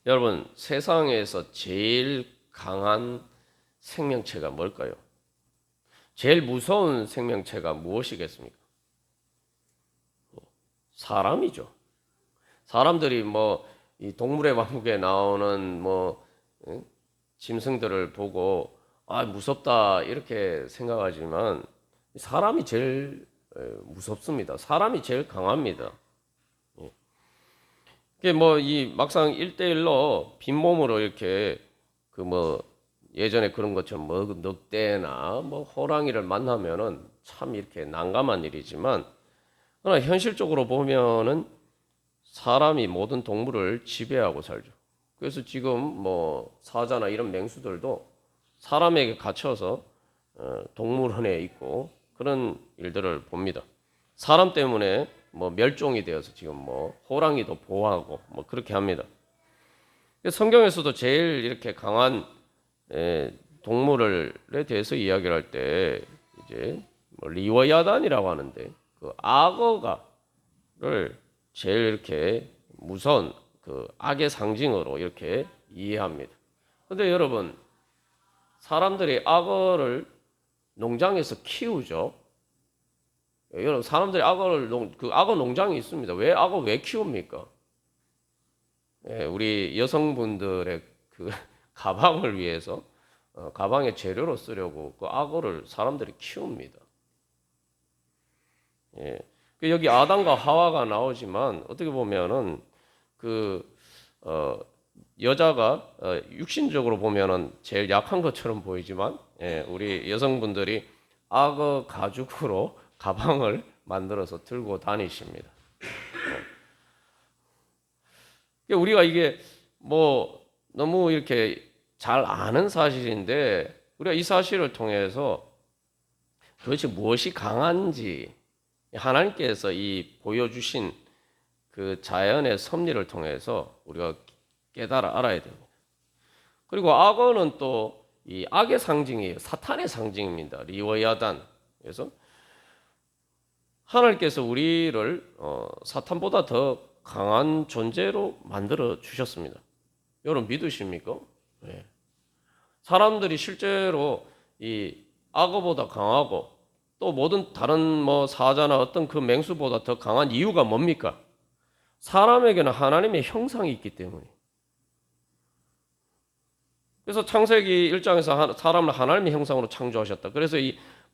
여러분, 세상에서 제일 강한 생명체가 뭘까요? 제일 무서운 생명체가 무엇이겠습니까? 사람이죠. 사람들이 이 동물의 왕국에 나오는 짐승들을 보고 무섭다 이렇게 생각하지만 사람이 제일 무섭습니다. 사람이 제일 강합니다. 이게 이 막상 1대1로 빈몸으로 이렇게 예전에 그런 것처럼 늑대나 호랑이를 만나면은 참 이렇게 난감한 일이지만, 그러나 현실적으로 보면은 사람이 모든 동물을 지배하고 살죠. 그래서 지금 사자나 이런 맹수들도 사람에게 갇혀서 동물원에 있고 그런 일들을 봅니다. 사람 때문에 멸종이 되어서 지금 호랑이도 보호하고 그렇게 합니다. 성경에서도 제일 이렇게 강한 동물에 대해서 이야기를 할 때 이제 리워야단이라고 하는데, 그 악어가를 제일 이렇게 무서운 그 악의 상징으로 이렇게 이해합니다. 그런데 여러분, 사람들이 악어를 농장에서 키우죠. 여러분, 사람들이 악어 농장이 있습니다. 왜 악어 왜 키웁니까? 우리 여성분들의 그 가방을 위해서 가방의 재료로 쓰려고 그 악어를 사람들이 키웁니다. 여기 아담과 하와가 나오지만 어떻게 보면은 여자가 육신적으로 보면은 제일 약한 것처럼 보이지만 우리 여성분들이 악어 가죽으로 가방을 만들어서 들고 다니십니다. 우리가 이게 너무 이렇게 잘 아는 사실인데, 우리가 이 사실을 통해서 도대체 무엇이 강한지 하나님께서 이 보여주신 그 자연의 섭리를 통해서 우리가 깨달아 알아야 됩니다. 그리고 악어는 또 이 악의 상징이에요. 사탄의 상징입니다. 리워야단. 그래서 하나님께서 우리를 사탄보다 더 강한 존재로 만들어 주셨습니다. 여러분 믿으십니까? 네. 사람들이 실제로 이 악어보다 강하고 또 모든 다른 사자나 어떤 그 맹수보다 더 강한 이유가 뭡니까? 사람에게는 하나님의 형상이 있기 때문에. 그래서 창세기 1장에서 사람을 하나님의 형상으로 창조하셨다. 그래서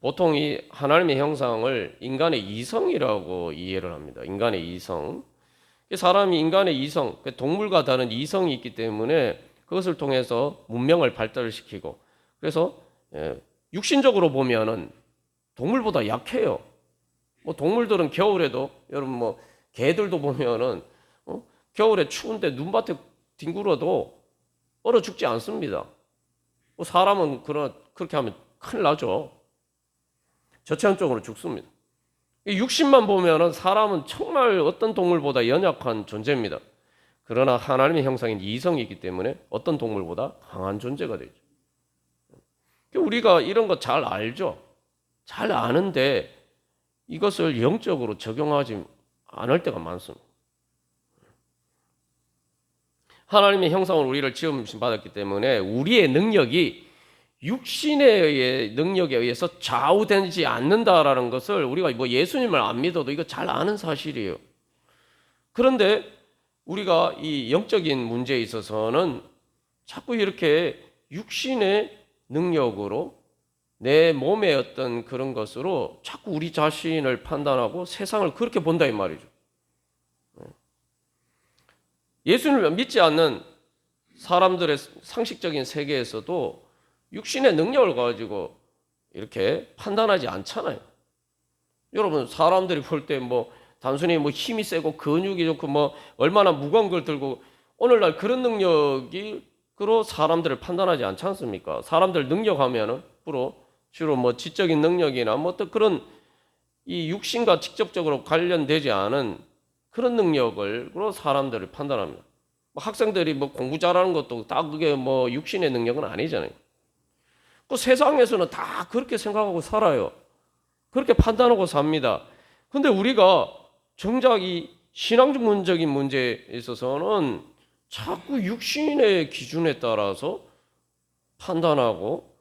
보통 이 하나님의 형상을 인간의 이성이라고 이해를 합니다. 인간의 이성. 사람이 인간의 이성, 동물과 다른 이성이 있기 때문에 그것을 통해서 문명을 발달시키고, 그래서 육신적으로 보면은 동물보다 약해요. 동물들은 겨울에도, 여러분 개들도 보면은 겨울에 추운데 눈밭에 뒹굴어도 얼어 죽지 않습니다. 사람은 그렇게 하면 큰일 나죠. 저체온증으로 죽습니다. 육신만 보면은 사람은 정말 어떤 동물보다 연약한 존재입니다. 그러나 하나님의 형상인 이성이기 때문에 어떤 동물보다 강한 존재가 되죠. 우리가 이런 거 잘 알죠. 잘 아는데 이것을 영적으로 적용하지 않을 때가 많습니다. 하나님의 형상으로 우리를 지음심 받았기 때문에 우리의 능력이 육신의 능력에 의해서 좌우되지 않는다라는 것을 우리가 예수님을 안 믿어도 이거 잘 아는 사실이에요. 그런데 우리가 이 영적인 문제에 있어서는 자꾸 이렇게 육신의 능력으로 내 몸의 어떤 그런 것으로 자꾸 우리 자신을 판단하고 세상을 그렇게 본다 이 말이죠. 예수님을 믿지 않는 사람들의 상식적인 세계에서도 육신의 능력을 가지고 이렇게 판단하지 않잖아요. 여러분, 사람들이 볼 때 단순히 힘이 세고 근육이 좋고 얼마나 무거운 걸 들고, 오늘날 그런 능력으로 사람들을 판단하지 않지 않습니까? 사람들 능력하면은 주로 지적인 능력이나 어떤 그런 이 육신과 직접적으로 관련되지 않은 그런 능력으로 사람들을 판단합니다. 학생들이 공부 잘하는 것도 다 그게 육신의 능력은 아니잖아요. 그 세상에서는 다 그렇게 생각하고 살아요. 그렇게 판단하고 삽니다. 근데 우리가 정작 이 신앙적인 문제에 있어서는 자꾸 육신의 기준에 따라서 판단하고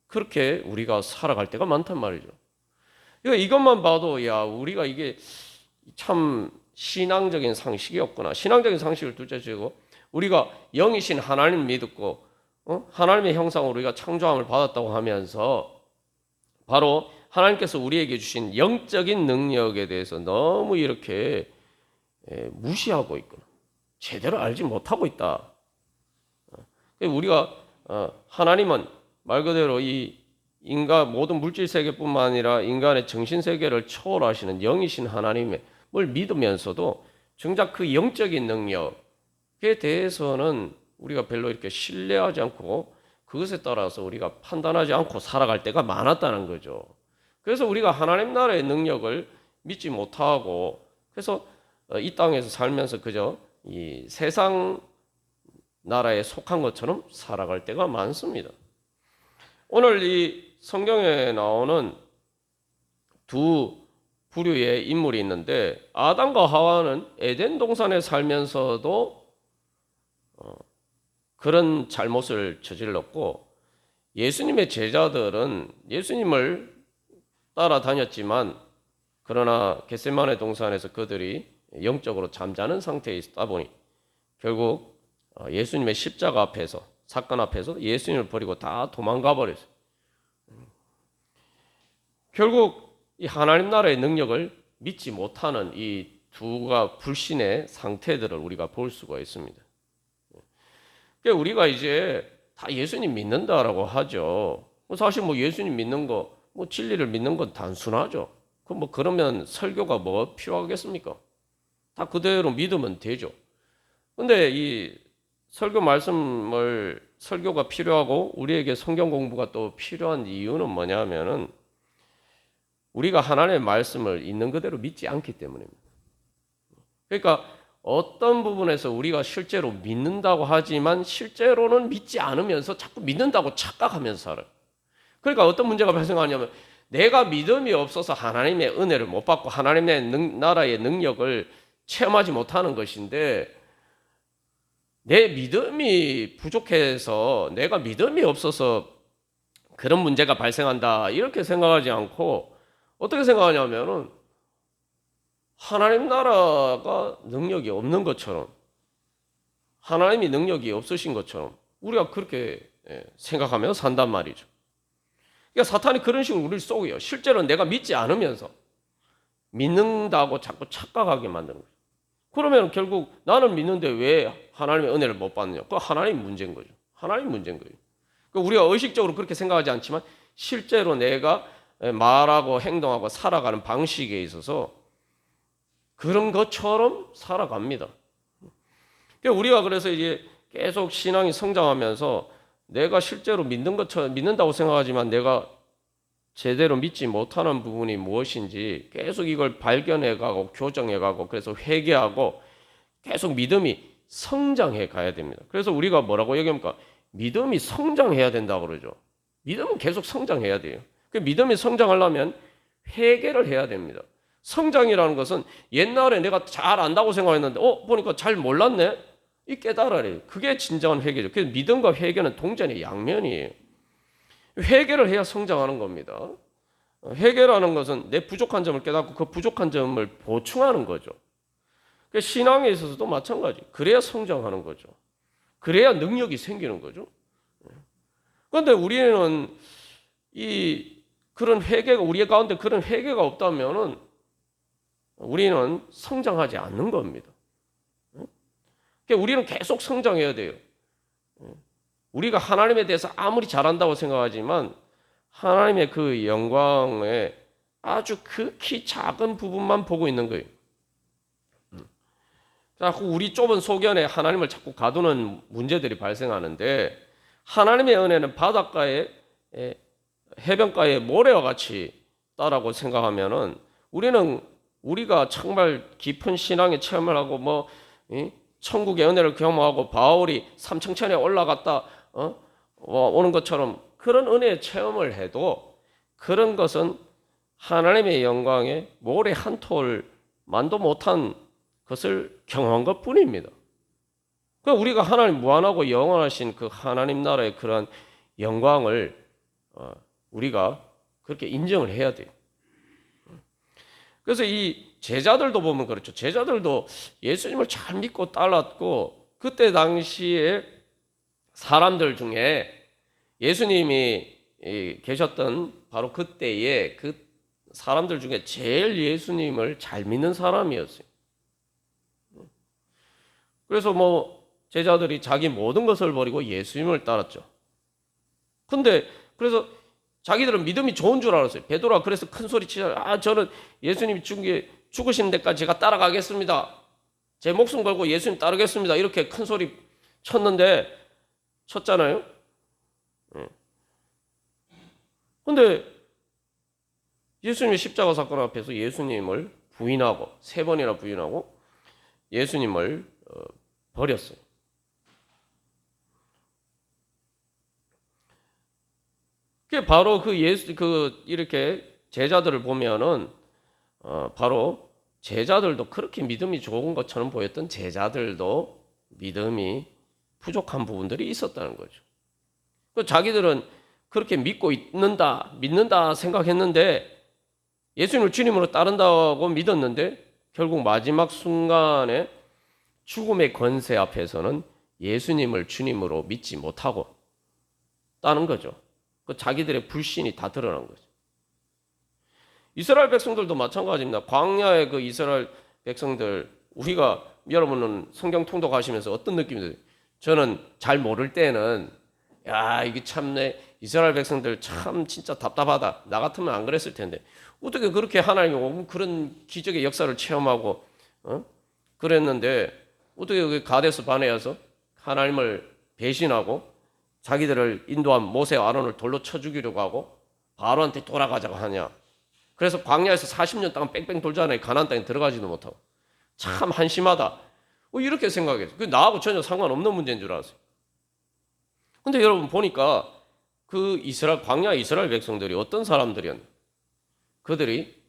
그렇게 우리가 살아갈 때가 많단 말이죠. 그러니까 이것만 봐도 야, 우리가 이게 참 신앙적인 상식이 없구나. 신앙적인 상식을 둘째치고 우리가 영이신 하나님 믿고 하나님의 형상으로 우리가 창조함을 받았다고 하면서 바로 하나님께서 우리에게 주신 영적인 능력에 대해서 너무 이렇게 무시하고 있구나. 제대로 알지 못하고 있다. 우리가 하나님은 말 그대로 이 인간 모든 물질 세계뿐만 아니라 인간의 정신 세계를 초월하시는 영이신 하나님을 믿으면서도 정작 그 영적인 능력에 대해서는 우리가 별로 이렇게 신뢰하지 않고 그것에 따라서 우리가 판단하지 않고 살아갈 때가 많았다는 거죠. 그래서 우리가 하나님 나라의 능력을 믿지 못하고 그래서 이 땅에서 살면서 그저 이 세상 나라에 속한 것처럼 살아갈 때가 많습니다. 오늘 이 성경에 나오는 두 부류의 인물이 있는데 아담과 하와는 에덴 동산에 살면서도 그런 잘못을 저질렀고 예수님의 제자들은 예수님을 따라다녔지만 그러나 겟세마네 동산에서 그들이 영적으로 잠자는 상태에 있다 보니 결국 예수님의 십자가 앞에서 사건 앞에서 예수님을 버리고 다 도망가 버렸어요. 결국 이 하나님 나라의 능력을 믿지 못하는 이 두가 불신의 상태들을 우리가 볼 수가 있습니다. 그러니까 우리가 이제 다 예수님 믿는다라고 하죠. 사실 뭐 예수님 믿는 거, 뭐 진리를 믿는 건 단순하죠. 그러면 설교가 뭐 필요하겠습니까? 다 그대로 믿으면 되죠. 근데 이 설교가 필요하고 우리에게 성경 공부가 또 필요한 이유는 뭐냐면은 우리가 하나님의 말씀을 있는 그대로 믿지 않기 때문입니다. 그러니까 어떤 부분에서 우리가 실제로 믿는다고 하지만 실제로는 믿지 않으면서 자꾸 믿는다고 착각하면서 살아요. 그러니까 어떤 문제가 발생하냐면 내가 믿음이 없어서 하나님의 은혜를 못 받고 하나님의 나라의 능력을 체험하지 못하는 것인데 내 믿음이 부족해서 내가 믿음이 없어서 그런 문제가 발생한다 이렇게 생각하지 않고 어떻게 생각하냐면은 하나님 나라가 능력이 없는 것처럼 하나님이 능력이 없으신 것처럼 우리가 그렇게 생각하며 산단 말이죠. 그러니까 사탄이 그런 식으로 우리를 속여요. 실제로는 내가 믿지 않으면서 믿는다고 자꾸 착각하게 만드는 거죠. 그러면 결국 나는 믿는데 왜 하나님의 은혜를 못 받느냐? 그거 하나님 문제인 거죠. 하나님 문제인 거예요. 그러니까 우리가 의식적으로 그렇게 생각하지 않지만 실제로 내가 말하고 행동하고 살아가는 방식에 있어서 그런 것처럼 살아갑니다. 그러니까 우리가 그래서 이제 계속 신앙이 성장하면서 내가 실제로 믿는다고 생각하지만 내가 제대로 믿지 못하는 부분이 무엇인지 계속 이걸 발견해가고 교정해가고 그래서 회개하고 계속 믿음이 성장해 가야 됩니다. 그래서 우리가 뭐라고 얘기합니까? 믿음이 성장해야 된다고 그러죠. 믿음은 계속 성장해야 돼요. 그 믿음이 성장하려면 회개를 해야 됩니다. 성장이라는 것은 옛날에 내가 잘 안다고 생각했는데 보니까 잘 몰랐네? 이 깨달아래. 그게 진정한 회개죠. 그래서 믿음과 회개는 동전의 양면이에요. 회개를 해야 성장하는 겁니다. 회개라는 것은 내 부족한 점을 깨닫고 그 부족한 점을 보충하는 거죠. 신앙에 있어서도 마찬가지. 그래야 성장하는 거죠. 그래야 능력이 생기는 거죠. 그런데 우리는 그런 회개가 우리 가운데 그런 회개가 없다면은 우리는 성장하지 않는 겁니다. 그러니까 우리는 계속 성장해야 돼요. 우리가 하나님에 대해서 아무리 잘한다고 생각하지만 하나님의 그 영광의 아주 극히 작은 부분만 보고 있는 거예요. 자꾸 우리 좁은 소견에 하나님을 자꾸 가두는 문제들이 발생하는데 하나님의 은혜는 바닷가에 해변가의 모래와 같이 있다라고 생각하면은 우리가 정말 깊은 신앙의 체험을 하고 천국의 은혜를 경험하고 바울이 삼층천에 올라갔다 오는 것처럼 그런 은혜의 체험을 해도 그런 것은 하나님의 영광에 모래 한 톨만도 못한 것을 경험한 것뿐입니다. 그러니까 우리가 하나님 무한하고 영원하신 그 하나님 나라의 그런 영광을 우리가 그렇게 인정을 해야 돼요. 그래서 이 제자들도 보면 그렇죠. 제자들도 예수님을 잘 믿고 따랐고 그때 당시에 사람들 중에 예수님이 계셨던 바로 그때에 그 사람들 중에 제일 예수님을 잘 믿는 사람이었어요. 그래서 뭐 제자들이 자기 모든 것을 버리고 예수님을 따랐죠. 근데 그래서 자기들은 믿음이 좋은 줄 알았어요. 베드로가 그래서 큰 소리 치자. 저는 예수님이 죽으신 데까지 제가 따라가겠습니다. 제 목숨 걸고 예수님 따르겠습니다. 이렇게 큰 소리 쳤잖아요. 근데 예수님의 십자가 사건 앞에서 예수님을 부인하고 3번이나 부인하고 예수님을 버렸어요. 그게 바로 이렇게 제자들을 보면은 바로 제자들도 그렇게 믿음이 좋은 것처럼 보였던 제자들도 믿음이 부족한 부분들이 있었다는 거죠. 자기들은 그렇게 믿는다 생각했는데 예수님을 주님으로 따른다고 믿었는데 결국 마지막 순간에 죽음의 권세 앞에서는 예수님을 주님으로 믿지 못하고 따는 거죠. 그 자기들의 불신이 다 드러난 거죠. 이스라엘 백성들도 마찬가지입니다. 광야의 그 이스라엘 백성들, 우리가 여러분은 성경 통독하시면서 어떤 느낌이 드세요? 저는 잘 모를 때는 이게 참내 이스라엘 백성들 참 진짜 답답하다. 나 같으면 안 그랬을 텐데 어떻게 그렇게 하나님이 그런 기적의 역사를 체험하고 그랬는데 어떻게 가데스 바네아서 하나님을 배신하고 자기들을 인도한 모세와 아론을 돌로 쳐 죽이려고 하고 바로한테 돌아가자고 하냐. 그래서 광야에서 40년 동안 뺑뺑 돌잖아요. 가나안 땅에 들어가지도 못하고. 참 한심하다. 이렇게 생각했어요. 나하고 전혀 상관없는 문제인 줄 알았어요. 근데 여러분 보니까 그 광야 이스라엘 백성들이 어떤 사람들이었나? 그들이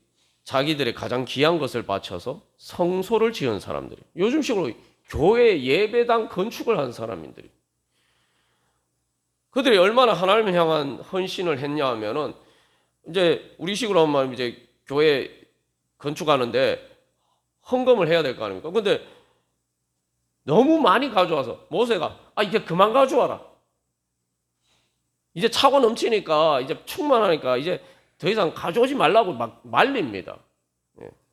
자기들의 가장 귀한 것을 바쳐서 성소를 지은 사람들이. 요즘식으로 교회 예배당 건축을 한 사람들이. 그들이 얼마나 하나님을 향한 헌신을 했냐 하면은 이제 우리식으로 하면 이제 교회 건축하는데 헌금을 해야 될 거 아닙니까? 근데 너무 많이 가져와서 모세가 이제 그만 가져와라. 이제 차고 넘치니까 이제 충만하니까 이제 더 이상 가져오지 말라고 막 말립니다. 그러니까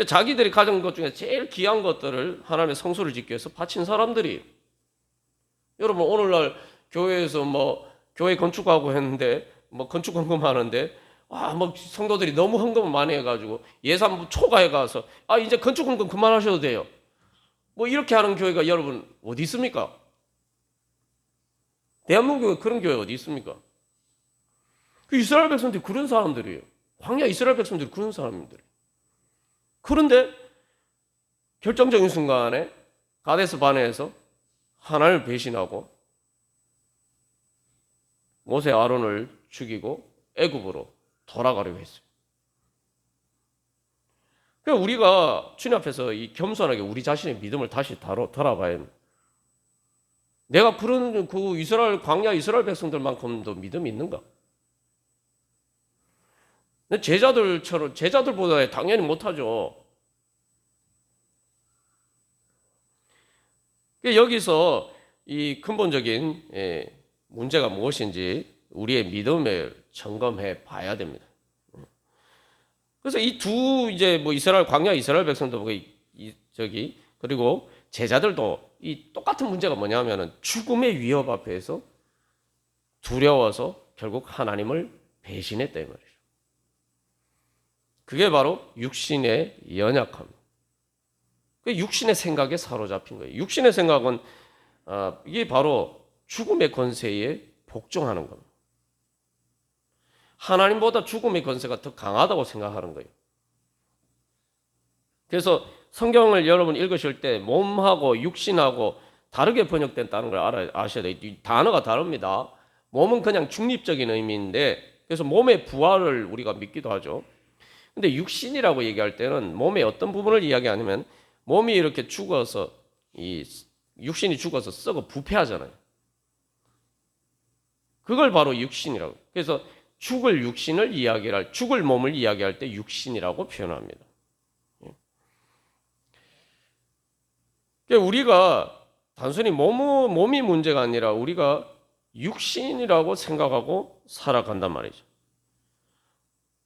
자기들이 가진 것 중에 제일 귀한 것들을 하나님의 성소를 짓기 위해서 바친 사람들이. 여러분 오늘날 교회에서 뭐 교회 건축하고 했는데 뭐 건축 헌금하는데 뭐 성도들이 너무 헌금을 많이 해가지고 예산부 초과해 가서 이제 건축 헌금 그만하셔도 돼요. 뭐 이렇게 하는 교회가 여러분 어디 있습니까? 대한민국에 그런 교회 어디 있습니까? 그 이스라엘 백성들이 그런 사람들이에요. 광야 이스라엘 백성들이 그런 사람들이에요. 그런데 결정적인 순간에 가데스 바네에서 하나님을 배신하고 모세 아론을 죽이고 애굽으로 돌아가려고 했어요. 그러니까 우리가 주님 앞에서 이 겸손하게 우리 자신의 믿음을 다시 돌아봐야 합니다. 내가 그런 그 광야 이스라엘 백성들만큼도 믿음이 있는가? 제자들보다 당연히 못하죠. 여기서 이 근본적인 문제가 무엇인지 우리의 믿음을 점검해 봐야 됩니다. 그래서 이 이제 뭐 광야 이스라엘 백성도 그리고 제자들도 이 똑같은 문제가 뭐냐면은 죽음의 위협 앞에서 두려워서 결국 하나님을 배신했다 이 말이죠. 그게 바로 육신의 연약함. 그 육신의 생각에 사로잡힌 거예요. 육신의 생각은 이게 바로 죽음의 권세에 복종하는 겁니다. 하나님보다 죽음의 권세가 더 강하다고 생각하는 거예요. 그래서 성경을 여러분 읽으실 때 몸하고 육신하고 다르게 번역된다는 걸 아셔야 돼요. 이 단어가 다릅니다. 몸은 그냥 중립적인 의미인데 그래서 몸의 부활을 우리가 믿기도 하죠. 근데 육신이라고 얘기할 때는 몸의 어떤 부분을 이야기하냐면 몸이 이렇게 죽어서 이 육신이 죽어서 썩어 부패하잖아요. 그걸 바로 육신이라고. 그래서 죽을 육신을 이야기할, 죽을 몸을 이야기할 때 육신이라고 표현합니다. 그러니까 우리가 단순히 몸이 문제가 아니라 우리가 육신이라고 생각하고 살아간단 말이죠.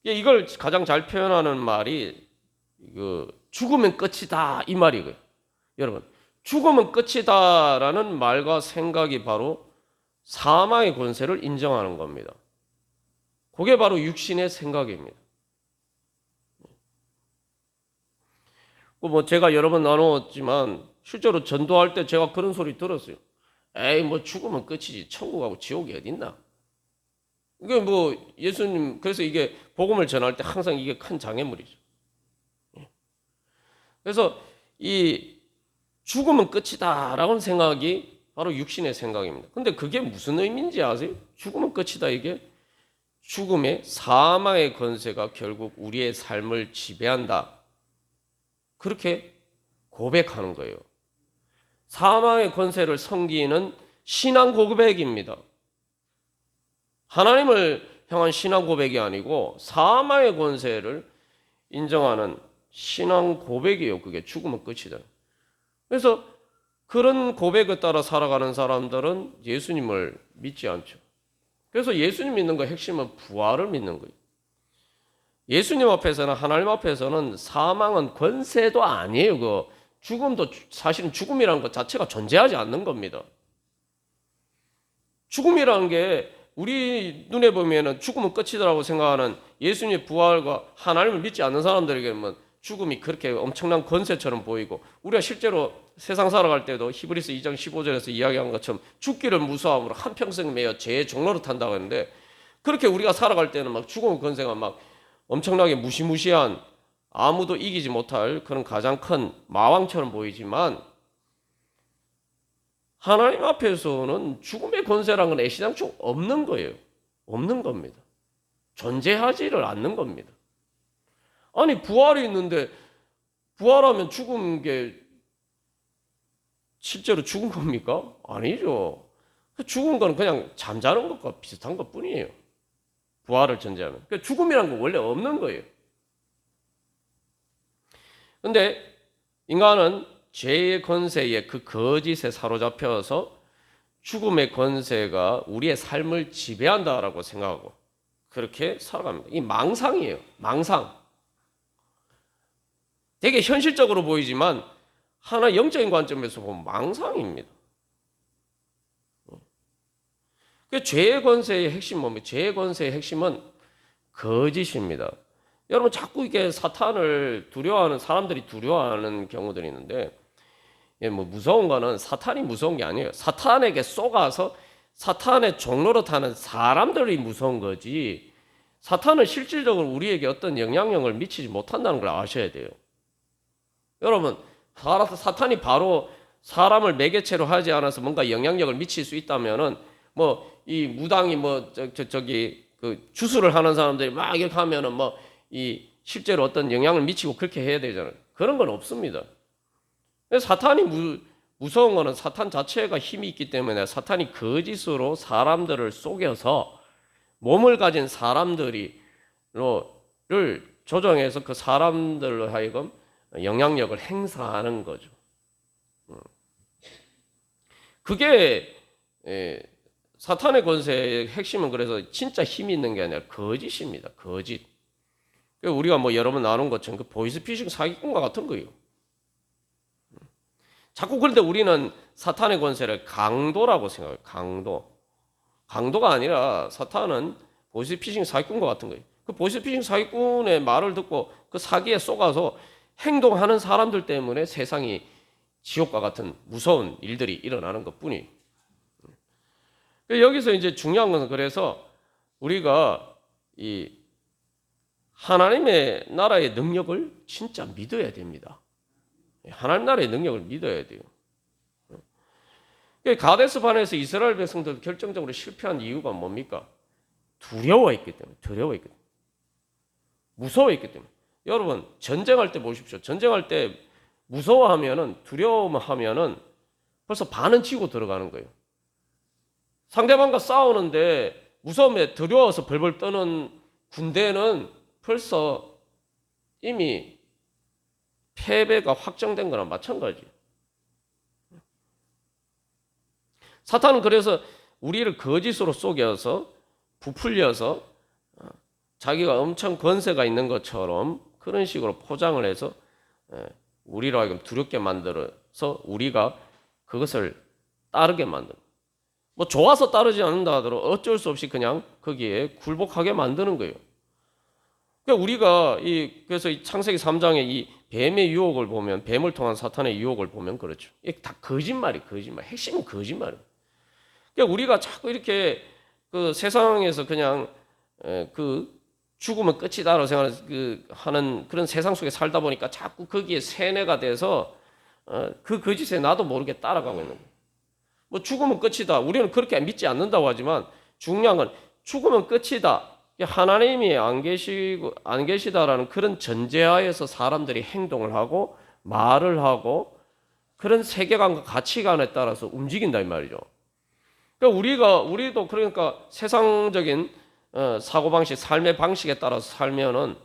이걸 가장 잘 표현하는 말이 죽으면 끝이다 이 말이고요. 여러분, 죽으면 끝이다라는 말과 생각이 바로 사망의 권세를 인정하는 겁니다. 그게 바로 육신의 생각입니다. 뭐 제가 여러 번 나누었지만 실제로 전도할 때 제가 그런 소리 들었어요. 에이, 뭐 죽으면 끝이지. 천국하고 지옥이 어딨나? 이게 뭐 예수님, 그래서 이게 복음을 전할 때 항상 이게 큰 장애물이죠. 그래서 이 죽으면 끝이다라는 생각이 바로 육신의 생각입니다. 근데 그게 무슨 의미인지 아세요? 죽으면 끝이다, 이게 죽음의 사망의 권세가 결국 우리의 삶을 지배한다. 그렇게 고백하는 거예요. 사망의 권세를 섬기는 신앙 고백입니다. 하나님을 향한 신앙 고백이 아니고 사망의 권세를 인정하는 신앙 고백이에요. 그게 죽으면 끝이다. 그래서 그런 고백에 따라 살아가는 사람들은 예수님을 믿지 않죠. 그래서 예수님 믿는 거 핵심은 부활을 믿는 거예요. 예수님 앞에서는, 하나님 앞에서는 사망은 권세도 아니에요. 죽음도 사실은 죽음이라는 것 자체가 존재하지 않는 겁니다. 죽음이라는 게 우리 눈에 보면은 죽음은 끝이다라고 생각하는 예수님의 부활과 하나님을 믿지 않는 사람들에게는 죽음이 그렇게 엄청난 권세처럼 보이고, 우리가 실제로 세상 살아갈 때도 히브리서 2장 15절에서 이야기한 것처럼 죽기를 무서워함으로 한평생 매여 죄의 종로로 탄다고 하는데, 그렇게 우리가 살아갈 때는 막 죽음의 권세가 막 엄청나게 무시무시한, 아무도 이기지 못할 그런 가장 큰 마왕처럼 보이지만, 하나님 앞에서는 죽음의 권세라는 건 애시당초 없는 거예요. 없는 겁니다. 존재하지를 않는 겁니다. 아니, 부활이 있는데 부활하면 죽은 게 실제로 죽은 겁니까? 아니죠. 죽은 건 그냥 잠자는 것과 비슷한 것 뿐이에요. 부활을 전제하면. 그러니까 죽음이란 건 원래 없는 거예요. 근데 인간은 죄의 권세에, 그 거짓에 사로잡혀서 죽음의 권세가 우리의 삶을 지배한다라고 생각하고 그렇게 살아갑니다. 이 망상이에요. 망상. 되게 현실적으로 보이지만 하나 영적인 관점에서 보면 망상입니다. 그 죄의 권세의 핵심 뭡니까? 죄의 권세의 핵심은 거짓입니다. 여러분, 자꾸 이게 사탄을 두려워하는 사람들이 두려워하는 경우들이 있는데, 뭐 무서운 거는 사탄이 무서운 게 아니에요. 사탄에게 쏘가서 사탄의 종로로 타는 사람들이 무서운 거지, 사탄은 실질적으로 우리에게 어떤 영향력을 미치지 못한다는 걸 아셔야 돼요. 여러분, 사탄이 바로 사람을 매개체로 하지 않아서 뭔가 영향력을 미칠 수 있다면은, 뭐 이 무당이 그 주술을 하는 사람들이 막 이렇게 하면은 뭐 이 실제로 어떤 영향을 미치고 그렇게 해야 되잖아요. 그런 건 없습니다. 사탄이 무서운 거는 사탄 자체가 힘이 있기 때문에, 사탄이 거짓으로 사람들을 속여서 몸을 가진 사람들을 조정해서 그 사람들로 하여금 영향력을 행사하는 거죠. 그게 사탄의 권세의 핵심은, 그래서 진짜 힘이 있는 게 아니라 거짓입니다. 거짓. 우리가 뭐 여러 번 나눈 것처럼 그 보이스피싱 사기꾼과 같은 거예요. 자꾸 그런데 우리는 사탄의 권세를 강도라고 생각해요. 강도가 아니라 사탄은 보이스피싱 사기꾼과 같은 거예요. 그 보이스피싱 사기꾼의 말을 듣고 그 사기에 속아서 행동하는 사람들 때문에 세상이 지옥과 같은 무서운 일들이 일어나는 것뿐이에요. 여기서 이제 중요한 것은, 그래서 우리가 이 하나님의 나라의 능력을 진짜 믿어야 됩니다. 하나님 나라의 능력을 믿어야 돼요. 가데스 반에서 이스라엘 백성들 결정적으로 실패한 이유가 뭡니까? 두려워했기 때문에. 무서워했기 때문에. 여러분, 전쟁할 때 보십시오. 전쟁할 때 무서워하면은, 두려워하면은 벌써 반은 지고 들어가는 거예요. 상대방과 싸우는데 무서움에 두려워서 벌벌 떠는 군대는 벌써 이미 패배가 확정된 거나 마찬가지예요. 사탄은 그래서 우리를 거짓으로 속여서 부풀려서 자기가 엄청 권세가 있는 것처럼 그런 식으로 포장을 해서 우리로 하여금 두렵게 만들어서 우리가 그것을 따르게 만드는, 뭐 좋아서 따르지 않는다 하더라도 어쩔 수 없이 그냥 거기에 굴복하게 만드는 거예요. 그러니까 우리가 그래서 이 창세기 3장의 이 뱀의 유혹을 보면, 뱀을 통한 사탄의 유혹을 보면 그렇죠. 이게 다 거짓말. 핵심은 거짓말이에요. 그러니까 우리가 자꾸 이렇게 그 세상에서 그냥 그 죽으면 끝이다라고 생각하는 하는 그런 세상 속에 살다 보니까 자꾸 거기에 세뇌가 돼서 그 거짓에 나도 모르게 따라가고 있는 거예요. 뭐 죽으면 끝이다. 우리는 그렇게 믿지 않는다고 하지만 중요한 건 죽으면 끝이다. 하나님이 안 계시다라는 그런 전제하에서 사람들이 행동을 하고 말을 하고 그런 세계관과 가치관에 따라서 움직인다 이 말이죠. 그러니까 우리도 그러니까 세상적인 사고방식, 삶의 방식에 따라서 살면은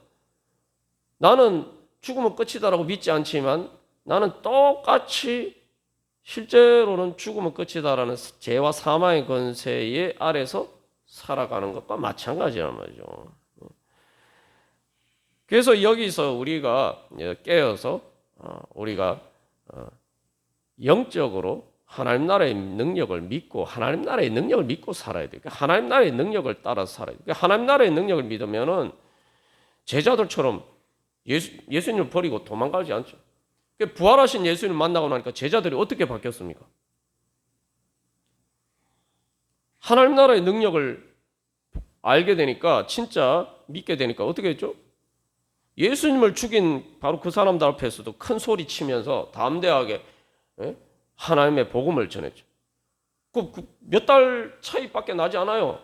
나는 죽으면 끝이다라고 믿지 않지만 나는 똑같이 실제로는 죽으면 끝이다라는 죄와 사망의 권세의 아래서 살아가는 것과 마찬가지란 말이죠. 그래서 여기서 우리가 깨어서 우리가 영적으로 하나님 나라의 능력을 믿고 하나님 나라의 능력을 믿고 살아야 돼요. 하나님 나라의 능력을 따라서 살아야 돼요. 하나님 나라의 능력을 믿으면은 제자들처럼 예수님을 버리고 도망가지 않죠. 부활하신 예수님을 만나고 나니까 제자들이 어떻게 바뀌었습니까? 하나님 나라의 능력을 알게 되니까 진짜 믿게 되니까 어떻게 했죠? 예수님을 죽인 바로 그 사람들 앞에서도 큰 소리 치면서 담대하게 하나님의 복음을 전했죠. 몇 달 차이밖에 나지 않아요.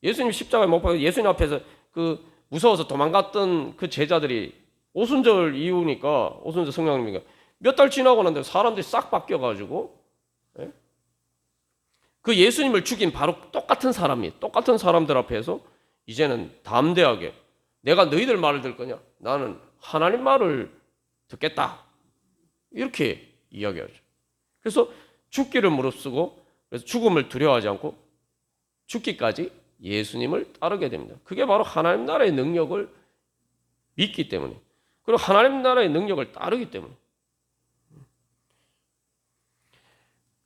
예수님 십자가에 못 박혀 예수님 앞에서 그 무서워서 도망갔던 그 제자들이 오순절 이후니까 오순절 성령님이니까 몇 달 지나고 난데 사람들이 싹 바뀌어가지고 그 예수님을 죽인 바로 똑같은 사람들 앞에서 이제는 담대하게 내가 너희들 말을 들을 거냐? 나는 하나님 말을 듣겠다. 이렇게 이야기하죠. 그래서 죽기를 무릅쓰고 그래서 죽음을 두려워하지 않고 죽기까지 예수님을 따르게 됩니다. 그게 바로 하나님 나라의 능력을 믿기 때문에 그리고 하나님 나라의 능력을 따르기 때문에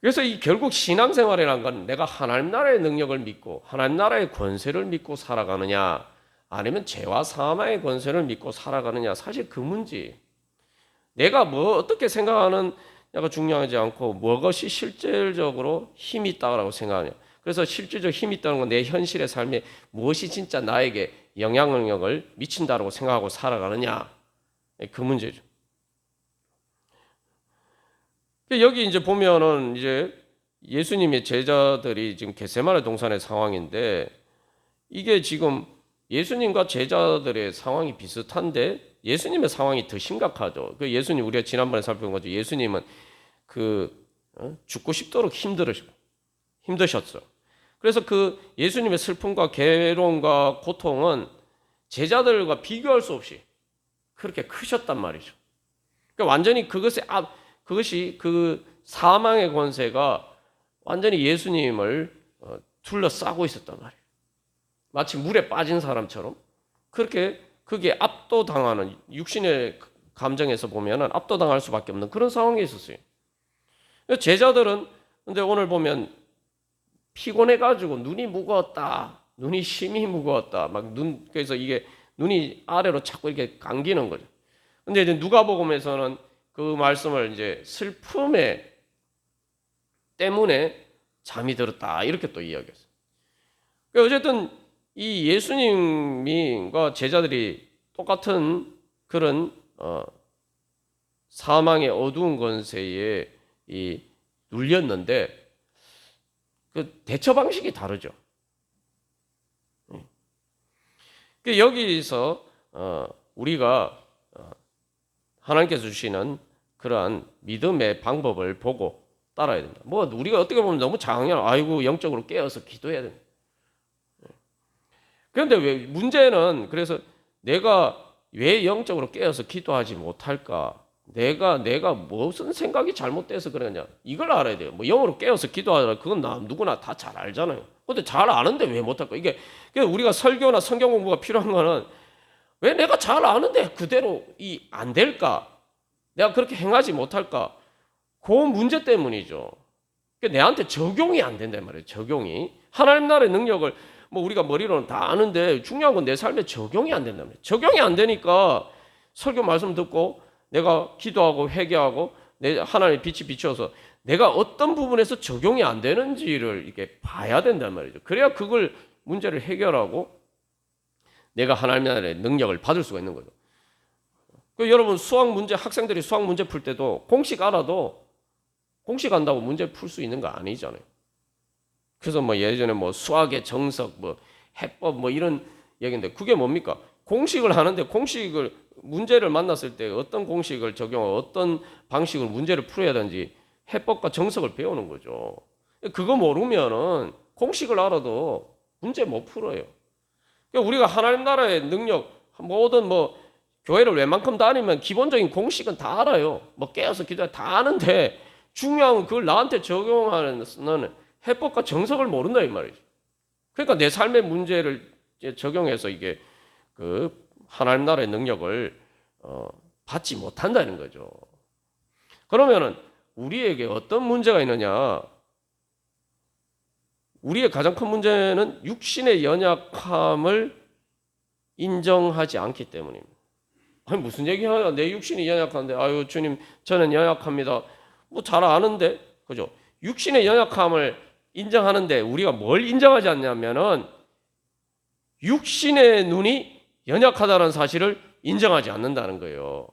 그래서 결국 신앙생활이라는 건 내가 하나님 나라의 능력을 믿고 하나님 나라의 권세를 믿고 살아가느냐 아니면 죄와 사망의 권세를 믿고 살아가느냐 사실 그 문제 내가 뭐 어떻게 생각하느냐가 중요하지 않고 무엇이 실질적으로 힘이 있다고 생각하냐 그래서 실질적 힘이 있다는 건 내 현실의 삶에 무엇이 진짜 나에게 영향력을 미친다고 생각하고 살아가느냐 그 문제죠. 여기 이제 보면은 이제 예수님의 제자들이 지금 겟세마네 동산의 상황인데 이게 지금 예수님과 제자들의 상황이 비슷한데 예수님의 상황이 더 심각하죠. 그 예수님 우리가 지난번에 살펴본 거죠. 예수님은 죽고 싶도록 힘드셨어요. 그래서 그 예수님의 슬픔과 괴로움과 고통은 제자들과 비교할 수 없이 그렇게 크셨단 말이죠. 그러니까 완전히 그것이 그 사망의 권세가 완전히 예수님을 둘러싸고 있었단 말이에요. 마치 물에 빠진 사람처럼 그렇게 그게 압도당하는 육신의 감정에서 보면은 압도당할 수밖에 없는 그런 상황에 있었어요. 제자들은 근데 오늘 보면 피곤해가지고 눈이 무거웠다, 눈이 심히 무거웠다, 그래서 이게 눈이 아래로 자꾸 이렇게 감기는 거죠. 근데 이제 누가복음에서는 그 말씀을 이제 슬픔에 때문에 잠이 들었다 이렇게 또 이야기했어요. 그러니까 어쨌든 이 예수님과 제자들이 똑같은 그런 사망의 어두운 권세에 눌렸는데 그 대처 방식이 다르죠. 그러니까 여기서 우리가 하나님께서 주시는 그러한 믿음의 방법을 보고 따라야 된다. 뭐 우리가 어떻게 보면 너무 장애야. 아이고 영적으로 깨어서 기도해야 된다. 그런데 왜 문제는 그래서 내가 왜 영적으로 깨어서 기도하지 못할까? 내가 무슨 생각이 잘못돼서 그러냐? 이걸 알아야 돼요. 뭐 영으로 깨어서 기도하라 그건 누구나 다 잘 알잖아요. 근데 잘 아는데 왜 못할까? 이게 우리가 설교나 성경 공부가 필요한 거는 왜 내가 잘 아는데 그대로 안 될까? 내가 그렇게 행하지 못할까? 그 문제 때문이죠. 내한테 적용이 안 된단 말이에요. 적용이. 하나님 나라의 능력을 뭐 우리가 머리로는 다 아는데 중요한 건 내 삶에 적용이 안 된단 말이에요. 적용이 안 되니까 설교 말씀 듣고 내가 기도하고 회개하고 내 하나님의 빛이 비춰서 내가 어떤 부분에서 적용이 안 되는지를 이렇게 봐야 된단 말이죠. 그래야 그걸 문제를 해결하고 내가 하나님 나라의 능력을 받을 수가 있는 거죠. 여러분 수학 문제 학생들이 수학 문제 풀 때도 공식 알아도 공식 안다고 문제 풀 수 있는 거 아니잖아요. 그래서 뭐 예전에 뭐 수학의 정석, 뭐 해법 뭐 이런 얘기인데 그게 뭡니까? 공식을 하는데 공식을 문제를 만났을 때 어떤 공식을 적용하고 어떤 방식으로 문제를 풀어야 되는지 해법과 정석을 배우는 거죠. 그거 모르면은 공식을 알아도 문제 못 풀어요. 그러니까 우리가 하나님 나라의 능력 모든 뭐 교회를 웬만큼 다니면 기본적인 공식은 다 알아요. 뭐 깨어서 기도해 다 아는데 중요한 건 그걸 나한테 적용하는 해법과 정석을 모른다 이 말이죠. 그러니까 내 삶의 문제를 적용해서 이게 그 하나님 나라의 능력을 받지 못한다는 거죠. 그러면은 우리에게 어떤 문제가 있느냐? 우리의 가장 큰 문제는 육신의 연약함을 인정하지 않기 때문입니다. 아니 무슨 얘기야? 내 육신이 연약한데 아유 주님 저는 연약합니다. 뭐 잘 아는데 그죠? 육신의 연약함을 인정하는데 우리가 뭘 인정하지 않냐면은 육신의 눈이 연약하다는 사실을 인정하지 않는다는 거예요.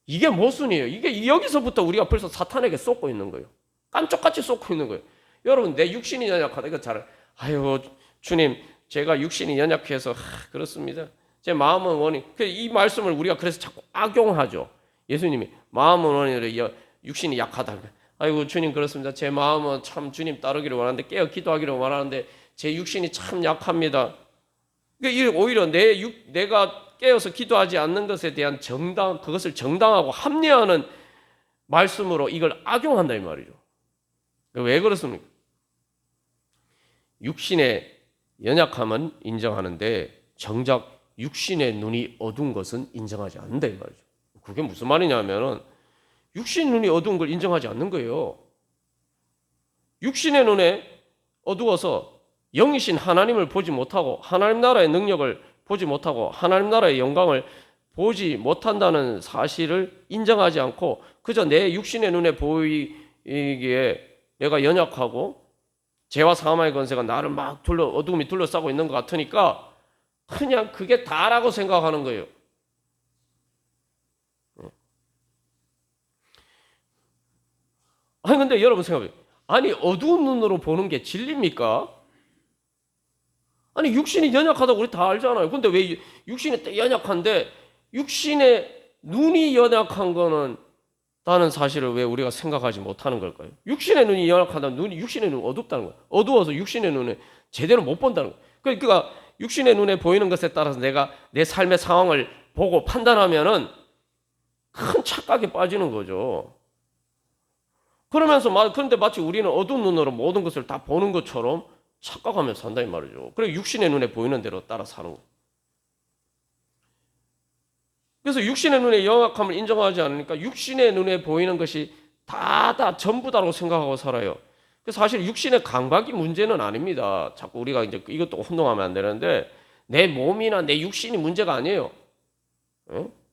이게 모순이에요. 이게 여기서부터 우리가 벌써 사탄에게 쏟고 있는 거예요. 깜짝같이 쏟고 있는 거예요. 여러분 내 육신이 연약하다 이거 잘 아유 주님 제가 육신이 연약해서 그렇습니다. 제 마음은 원이 이 말씀을 우리가 그래서 자꾸 악용하죠. 예수님이 마음은 원이 육신이 약하다. 아이고 주님 그렇습니다. 제 마음은 참 주님 따르기를 원하는데 깨어 기도하기를 원하는데 제 육신이 참 약합니다. 그러니까 오히려 내가 깨어서 기도하지 않는 것에 대한 그것을 정당하고 합리화하는 말씀으로 이걸 악용한다 이 말이죠. 왜 그렇습니까? 육신의 연약함은 인정하는데 정작 육신의 눈이 어두운 것은 인정하지 않는다 이 말이죠. 그게 무슨 말이냐면은 육신 눈이 어두운 걸 인정하지 않는 거예요. 육신의 눈에 어두워서 영이신 하나님을 보지 못하고 하나님 나라의 능력을 보지 못하고 하나님 나라의 영광을 보지 못한다는 사실을 인정하지 않고 그저 내 육신의 눈에 보이기에 내가 연약하고 죄와 사망의 권세가 나를 막 어둠이 둘러싸고 있는 것 같으니까 그냥 그게 다라고 생각하는 거예요. 아니 근데 여러분 생각해요. 아니 어두운 눈으로 보는 게 진리입니까? 아니 육신이 연약하다고 우리 다 알잖아요. 근데 왜 육신이 연약한데 육신의 눈이 연약한 거는 다는 사실을 왜 우리가 생각하지 못하는 걸까요? 육신의 눈이 연약하다면 육신의 눈이 어둡다는 거예요. 어두워서 육신의 눈에 제대로 못 본다는 거예요. 그러니까 육신의 눈에 보이는 것에 따라서 내가 내 삶의 상황을 보고 판단하면은 큰 착각에 빠지는 거죠. 그러면서 그런데 마치 우리는 어두운 눈으로 모든 것을 다 보는 것처럼 착각하면서 산다 이 말이죠. 그래 육신의 눈에 보이는 대로 따라 사는 거. 그래서 육신의 눈의 연약함을 인정하지 않으니까 육신의 눈에 보이는 것이 다 전부 다라고 생각하고 살아요. 그래서 사실 육신의 감각이 문제는 아닙니다. 자꾸 우리가 이제 이것도 혼동하면 안 되는데 내 몸이나 내 육신이 문제가 아니에요.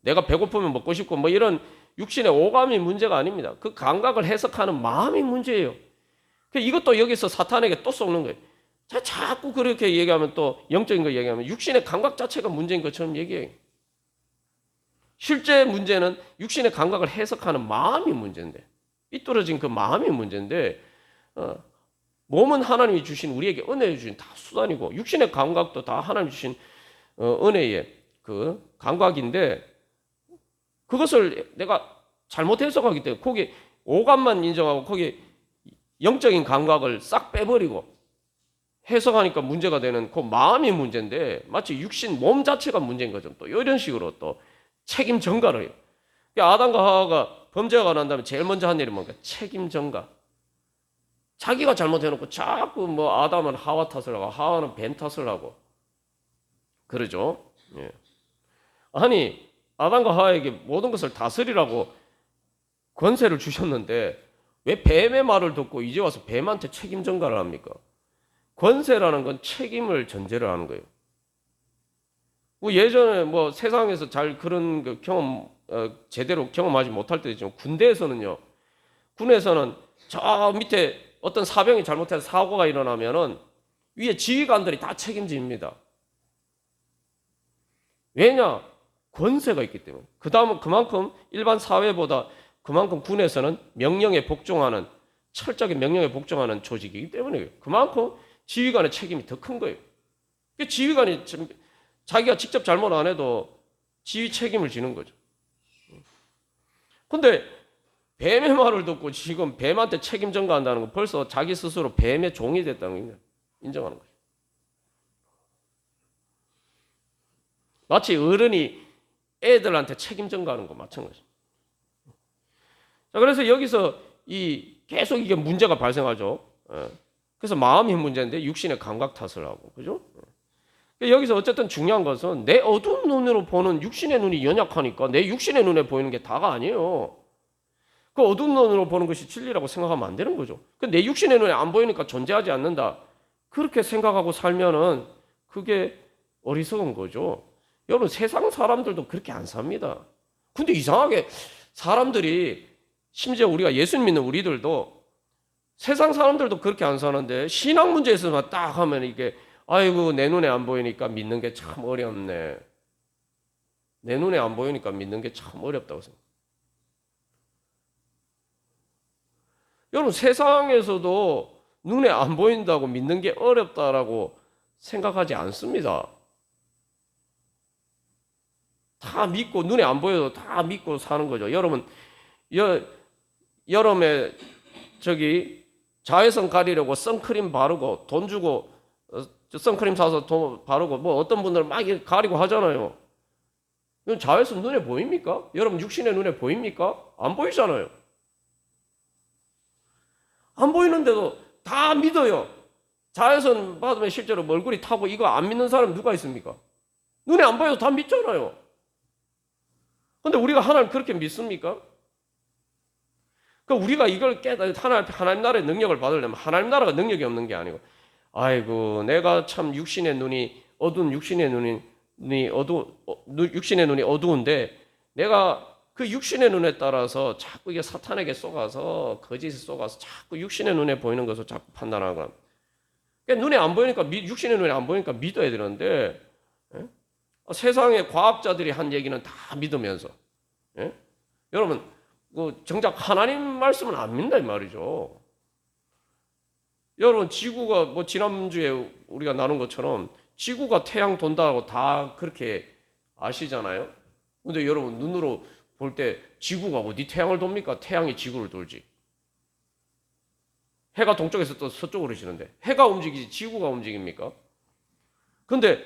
내가 배고프면 먹고 싶고 뭐 이런 육신의 오감이 문제가 아닙니다. 그 감각을 해석하는 마음이 문제예요. 이것도 여기서 사탄에게 또 쏘는 거예요. 자꾸 그렇게 얘기하면 또 영적인 거 얘기하면 육신의 감각 자체가 문제인 것처럼 얘기해요. 실제 문제는 육신의 감각을 해석하는 마음이 문제인데 삐뚤어진 그 마음이 문제인데 몸은 하나님이 주신 우리에게 은혜해 주신 다 수단이고 육신의 감각도 다 하나님이 주신 은혜의 그 감각인데 그것을 내가 잘못 해석하기 때문에 거기에 오감만 인정하고 거기 영적인 감각을 싹 빼버리고 해석하니까 문제가 되는 그 마음이 문제인데 마치 육신 몸 자체가 문제인 거죠. 또 이런 식으로 또 책임 전가를 해요. 그러니까 아담과 하와가 범죄가 난 다음에 제일 먼저 한 일이 뭔가 책임 전가. 자기가 잘못해놓고 자꾸 뭐 아담은 하와 탓을 하고 하와는 뱀 탓을 하고 그러죠. 예. 아니 아담과 하와에게 모든 것을 다스리라고 권세를 주셨는데 왜 뱀의 말을 듣고 이제 와서 뱀한테 책임 전가를 합니까? 권세라는 건 책임을 전제를 하는 거예요. 뭐 예전에 뭐 세상에서 잘 그런 그 경험 제대로 경험하지 못할 때도 있지만 군대에서는요. 군에서는 저 밑에 어떤 사병이 잘못해서 사고가 일어나면은 위에 지휘관들이 다 책임집니다. 왜냐? 권세가 있기 때문에. 그다음은 그만큼 일반 사회보다 그만큼 군에서는 명령에 복종하는 철저하게 명령에 복종하는 조직이기 때문에 그만큼 지휘관의 책임이 더 큰 거예요. 지휘관이 자기가 직접 잘못 안 해도 지휘 책임을 지는 거죠. 근데 뱀의 말을 듣고 지금 뱀한테 책임 전가한다는 건 벌써 자기 스스로 뱀의 종이 됐다는 걸 인정하는 거죠. 마치 어른이 애들한테 책임 전가하는 거 마찬가지죠. 자, 그래서 여기서 계속 이게 문제가 발생하죠. 그래서 마음이 문제인데 육신의 감각 탓을 하고, 그죠? 여기서 어쨌든 중요한 것은 내 어두운 눈으로 보는 육신의 눈이 연약하니까 내 육신의 눈에 보이는 게 다가 아니에요. 그 어두운 눈으로 보는 것이 진리라고 생각하면 안 되는 거죠. 내 육신의 눈에 안 보이니까 존재하지 않는다. 그렇게 생각하고 살면은 그게 어리석은 거죠. 여러분 세상 사람들도 그렇게 안 삽니다. 근데 이상하게 사람들이 심지어 우리가 예수 믿는 우리들도 세상 사람들도 그렇게 안 사는데 신앙 문제에서만 딱 하면 이게 아이고 내 눈에 안 보이니까 믿는 게 참 어렵네. 내 눈에 안 보이니까 믿는 게 참 어렵다고 생각해요. 여러분 세상에서도 눈에 안 보인다고 믿는 게 어렵다라고 생각하지 않습니다. 다 믿고 눈에 안 보여도 다 믿고 사는 거죠. 여러분 여름에 자외선 가리려고 선크림 바르고 돈 주고 선크림 사서 돈 바르고 뭐 어떤 분들은 막 가리고 하잖아요. 이건 자외선 눈에 보입니까? 여러분 육신의 눈에 보입니까? 안 보이잖아요. 안 보이는데도 다 믿어요. 자외선 받으면 실제로 얼굴이 타고 이거 안 믿는 사람 누가 있습니까? 눈에 안 보여도 다 믿잖아요. 근데 우리가 하나님 그렇게 믿습니까? 그러니까 우리가 이걸 하나님 나라의 능력을 받으려면 하나님 나라가 능력이 없는 게 아니고 아이고 내가 참 육신의 눈이 어두운데 내가 그 육신의 눈에 따라서 자꾸 이게 사탄에게 속아서 거짓에 속아서 자꾸 육신의 눈에 보이는 것을 자꾸 판단하는 거야. 그러니까 눈에 안 보이니까 육신의 눈에 안 보이니까 믿어야 되는데 세상의 과학자들이 한 얘기는 다 믿으면서 여러분 정작 하나님 말씀은 안 믿는다 이 말이죠. 여러분 지구가 뭐 지난주에 우리가 나눈 것처럼 지구가 태양 돈다고 다 그렇게 아시잖아요. 근데 여러분 눈으로 볼 때 지구가 어디 태양을 돕니까? 태양이 지구를 돌지. 해가 동쪽에서 또 서쪽으로 지는데 해가 움직이지 지구가 움직입니까? 근데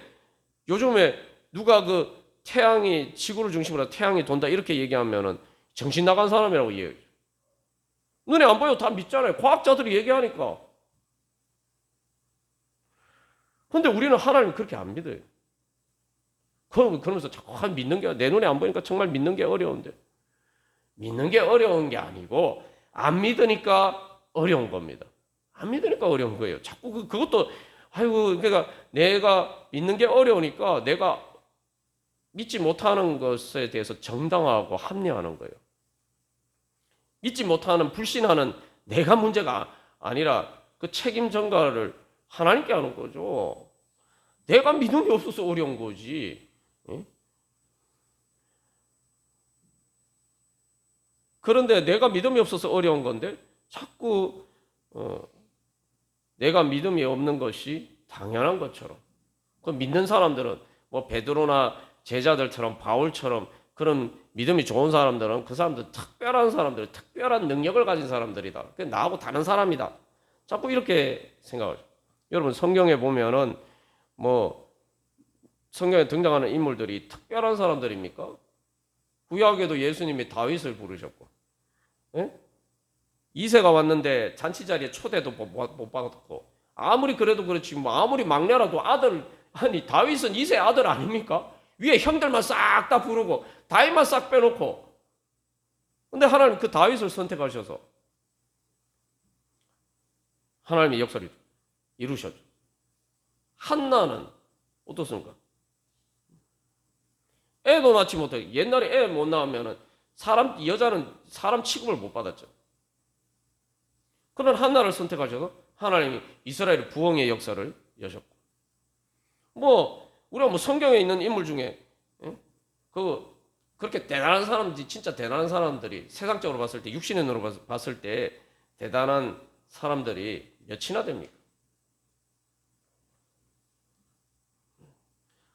요즘에 누가 그 태양이 지구를 중심으로 태양이 돈다 이렇게 얘기하면은 정신 나간 사람이라고 얘기해요. 눈에 안 보여도 다 믿잖아요. 과학자들이 얘기하니까. 근데 우리는 하나님을 그렇게 안 믿어요. 그러면서 자꾸 믿는 게 내 눈에 안 보이니까 정말 믿는 게 어려운데 믿는 게 어려운 게 아니고 안 믿으니까 어려운 겁니다. 안 믿으니까 어려운 거예요. 자꾸 그것도 아이고 그러니까 내가 믿는 게 어려우니까 내가 믿지 못하는 것에 대해서 정당화하고 합리화하는 거예요. 믿지 못하는 불신하는 내가 문제가 아니라 그 책임 전가를 하나님께 하는 거죠. 내가 믿는 게 없어서 어려운 거지. 그런데 내가 믿음이 없어서 어려운 건데 자꾸 내가 믿음이 없는 것이 당연한 것처럼 그 믿는 사람들은 뭐 베드로나 제자들처럼 바울처럼 그런 믿음이 좋은 사람들은 그 사람들 특별한 사람들, 특별한 능력을 가진 사람들이다. 그 나하고 다른 사람이다. 자꾸 이렇게 생각하죠. 여러분 성경에 보면은 뭐 성경에 등장하는 인물들이 특별한 사람들입니까? 구약에도 예수님이 다윗을 부르셨고, 예? 이세가 왔는데 잔치 자리에 초대도 못 받았고, 아무리 그래도 그렇지 뭐 아무리 막내라도 아들, 아니 다윗은 이세 아들 아닙니까? 위에 형들만 싹 다 부르고 다윗만 싹 빼놓고, 근데 하나님 그 다윗을 선택하셔서 하나님의 역사를 이루셨죠. 한나는 어떻습니까? 애도 낳지 못해. 옛날에 애 못 낳으면은 여자는 사람 취급을 못 받았죠. 그런 한나를 선택하셔서 하나님이 이스라엘 부흥의 역사를 여셨고, 뭐 우리가 뭐 성경에 있는 인물 중에 그렇게 대단한 사람들이, 진짜 대단한 사람들이 세상적으로 봤을 때, 육신의 눈으로 봤을 때 대단한 사람들이 몇이나 됩니까?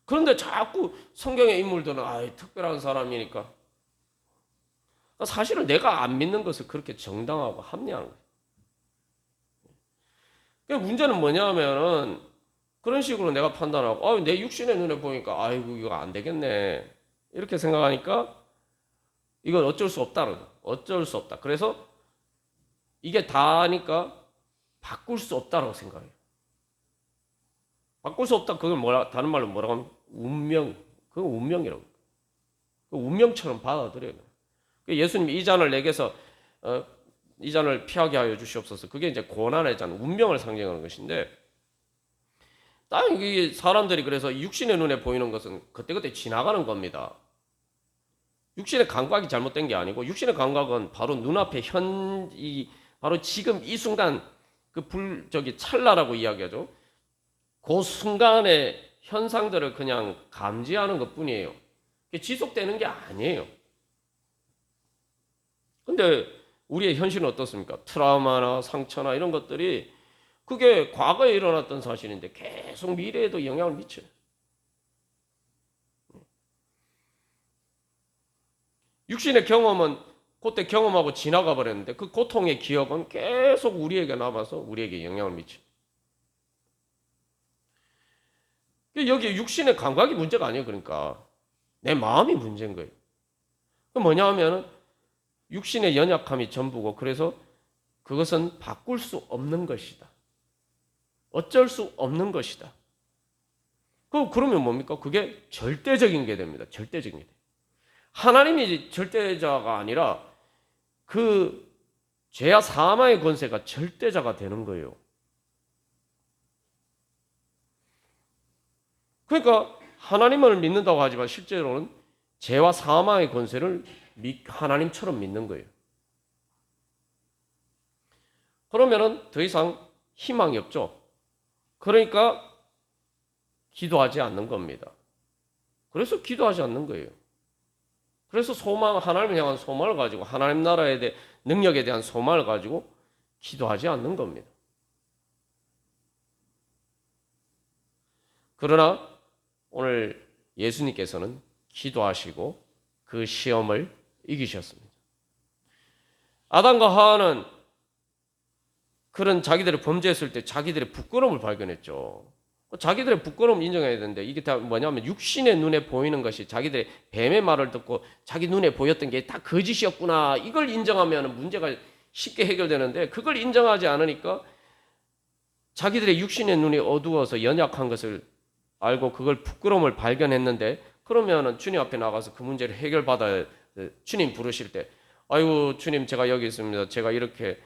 그런데 자꾸 성경의 인물들은 특별한 사람이니까, 사실은 내가 안 믿는 것을 그렇게 정당하고 합리화하는 거예요. 그러니까 문제는 뭐냐면은 그런 식으로 내가 판단하고 내 육신의 눈에 보니까 아이고 이거 안 되겠네 이렇게 생각하니까 이건 어쩔 수 없다는 거예요. 어쩔 수 없다. 그래서 이게 다니까 바꿀 수 없다라고 생각해요. 바꿀 수 없다. 그걸 다른 말로 뭐라고 하면 운명. 그건 운명이라고. 그 운명처럼 받아들여요. 예수님이 이 잔을 내게서 이 잔을 피하게 하여 주시옵소서. 그게 이제 고난의 잔, 운명을 상징하는 것인데, 딱 이 사람들이 그래서 육신의 눈에 보이는 것은 그때그때 지나가는 겁니다. 육신의 감각이 잘못된 게 아니고, 육신의 감각은 바로 눈앞에 바로 지금 이 순간 찰나라고 이야기하죠. 그 순간의 현상들을 그냥 감지하는 것 뿐이에요. 그게 지속되는 게 아니에요. 근데 우리의 현실은 어떻습니까? 트라우마나 상처나 이런 것들이 그게 과거에 일어났던 사실인데 계속 미래에도 영향을 미쳐요. 육신의 경험은 그때 경험하고 지나가 버렸는데 그 고통의 기억은 계속 우리에게 남아서 우리에게 영향을 미쳐요. 여기 육신의 감각이 문제가 아니에요. 그러니까 내 마음이 문제인 거예요. 그 뭐냐 하면은 육신의 연약함이 전부고, 그래서 그것은 바꿀 수 없는 것이다. 어쩔 수 없는 것이다. 그러면 뭡니까? 그게 절대적인 게 됩니다. 절대적인 게. 하나님이 절대자가 아니라 그 죄와 사망의 권세가 절대자가 되는 거예요. 그러니까 하나님을 믿는다고 하지만 실제로는 죄와 사망의 권세를 하나님처럼 믿는 거예요. 그러면은 더 이상 희망이 없죠. 그러니까 기도하지 않는 겁니다. 그래서 기도하지 않는 거예요. 그래서 하나님을 향한 소망을 가지고, 하나님 나라에 대한 능력에 대한 소망을 가지고 기도하지 않는 겁니다. 그러나 오늘 예수님께서는 기도하시고 그 시험을 이기셨습니다. 아담과 하와는 그런 자기들이 범죄했을 때 자기들의 부끄러움을 발견했죠. 자기들의 부끄러움을 인정해야 되는데, 이게 다 뭐냐면 육신의 눈에 보이는 것이, 자기들의 뱀의 말을 듣고 자기 눈에 보였던 게 다 거짓이었구나, 이걸 인정하면 문제가 쉽게 해결되는데, 그걸 인정하지 않으니까 자기들의 육신의 눈이 어두워서 연약한 것을 알고 그걸 부끄러움을 발견했는데, 그러면은 주님 앞에 나가서 그 문제를 해결받아야, 주님 부르실 때 아이고 주님 제가 여기 있습니다, 제가 이렇게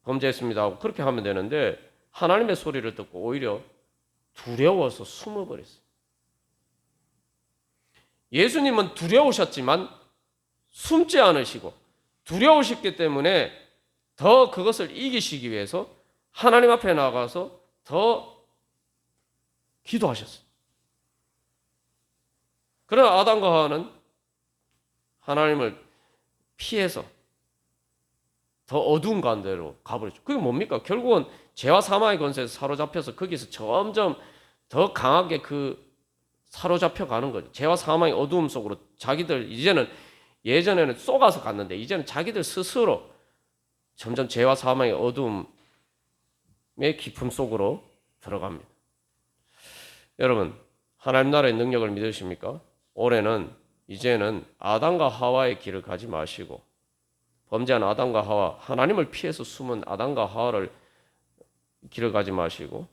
범죄했습니다 하고 그렇게 하면 되는데, 하나님의 소리를 듣고 오히려 두려워서 숨어버렸어요. 예수님은 두려우셨지만 숨지 않으시고, 두려우셨기 때문에 더 그것을 이기시기 위해서 하나님 앞에 나가서 더 기도하셨어요. 그러나 아담과 하와는 하나님을 피해서 더 어두운 가운데로 가버렸죠. 그게 뭡니까? 결국은 죄와 사망의 권세에서 사로잡혀서 거기서 점점 더 강하게 그 사로잡혀 가는 거죠. 죄와 사망의 어두움 속으로 자기들 예전에는 쏘가서 갔는데 이제는 자기들 스스로 점점 죄와 사망의 어두움의 깊음 속으로 들어갑니다. 여러분, 하나님 나라의 능력을 믿으십니까? 올해는 이제는 아담과 하와의 길을 가지 마시고 범죄한 아담과 하와, 하나님을 피해서 숨은 아담과 하와를 길을 가지 마시고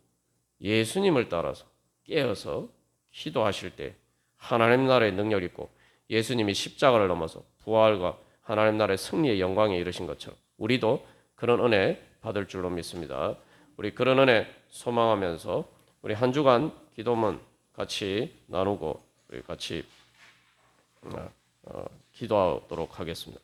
예수님을 따라서 깨어서 기도하실 때 하나님 나라의 능력이 있고 예수님이 십자가를 넘어서 부활과 하나님 나라의 승리의 영광에 이르신 것처럼 우리도 그런 은혜 받을 줄로 믿습니다. 우리 그런 은혜 소망하면서 우리 한 주간 기도문 같이 나누고 우리 같이 기도하도록 하겠습니다.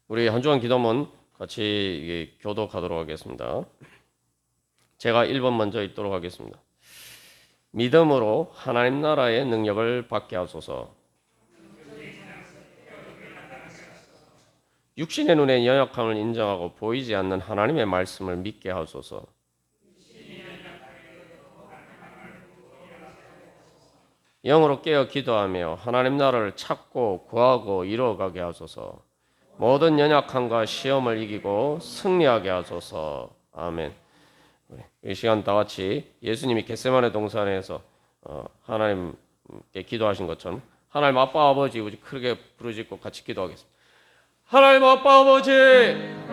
우리 한 주간 기도문 같이 교독하도록 하겠습니다. 제가 1번 먼저 읽도록 하겠습니다. 믿음으로 하나님 나라의 능력을 받게 하소서. 육신의 눈에 연약함을 인정하고 보이지 않는 하나님의 말씀을 믿게 하소서. 영으로 깨어 기도하며 하나님 나라를 찾고 구하고 이루어가게 하소서. 모든 연약함과 시험을 이기고 승리하게 하소서. 아멘. 이 시간 다 같이 예수님이 겟세마네 동산에서 하나님께 기도하신 것처럼 하나님 아빠 아버지 크게 부르짖고 같이 기도하겠습니다. 하나님 아빠 아버지